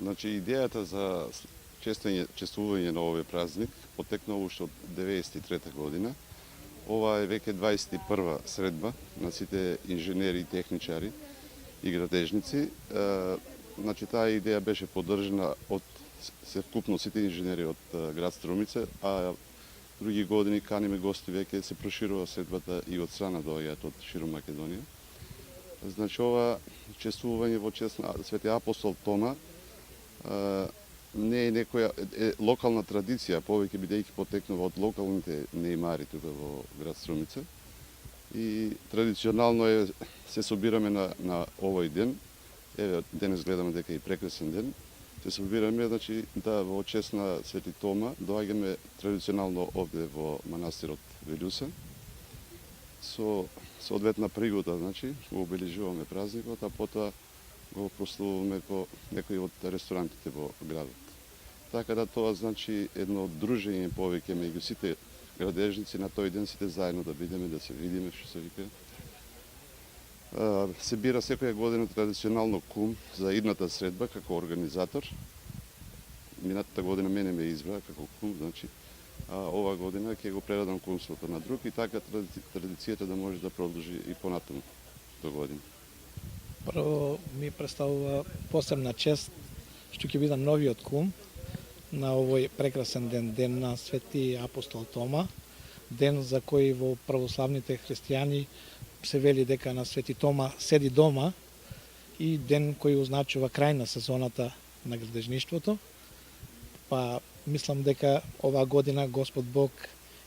Значи, идејата за чествување на овој празник потекнува уште од 93 година. Ова е веќе 21 средба на сите инженери и техничари и градежници. Значи, таа идеја беше поддржана од севкупно сите инженери од град Струмица, а други години каниме гости, веќе се проширува средбата и од страна доаѓаат од широм Македонија. Значи, ова чествување во чест на Свети апостол Тома не е некоја локална традиција, повеќе бидејќи потекнува од локалните неимари тука во град Струмица. И традиционално се собираме на овој ден. Еве, денес гледаме дека е прекрасен ден. Се собираме, значи, да во чест на Свети Тома доаѓаме традиционално овде во манастирот Велјуса. Со соодветна пригода, значи, го обележуваме празникот, а потоа го прославуваме во некои од ресторантите во градот. Така да тоа значи едно дружење повеќе меѓу сите градежници на тој ден, сите заедно да бидеме, да се видиме, што се вика. Се бира секоја година традиционално кум за идната средба како организатор. Минатата година мене ме избра како кум, значи, а ова година ќе го предадам кумството на друг и така традицијата да може да продолжи и понатаму до година. Прво ми представува посебна чест што ќе бидам новиот кум на овој прекрасен ден, ден на Свети апостол Тома, ден за кој во православните христијани се вели дека на Свети Тома седи дома и ден кој означува крај на сезоната на градежништвото. Па мислам дека оваа година Господ Бог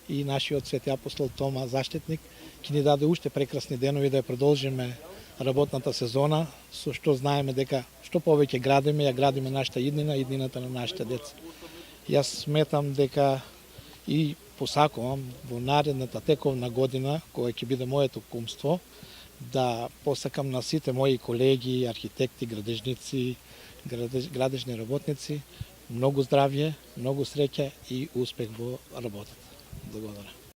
и нашиот Свети апостол Тома заштитник ќе ни даде уште прекрасни денови да ја продолжиме работната сезона, со што знаеме дека што повеќе градиме, ја градиме нашата иднина, иднината на нашите деца. Јас сметам дека и посакувам во наредната тековна година, која ќе биде моето кумство, да посакам на сите мои колеги, архитекти, градежници, градежни работници, многу здравје, многу среќа и успех во работата. Благодарам.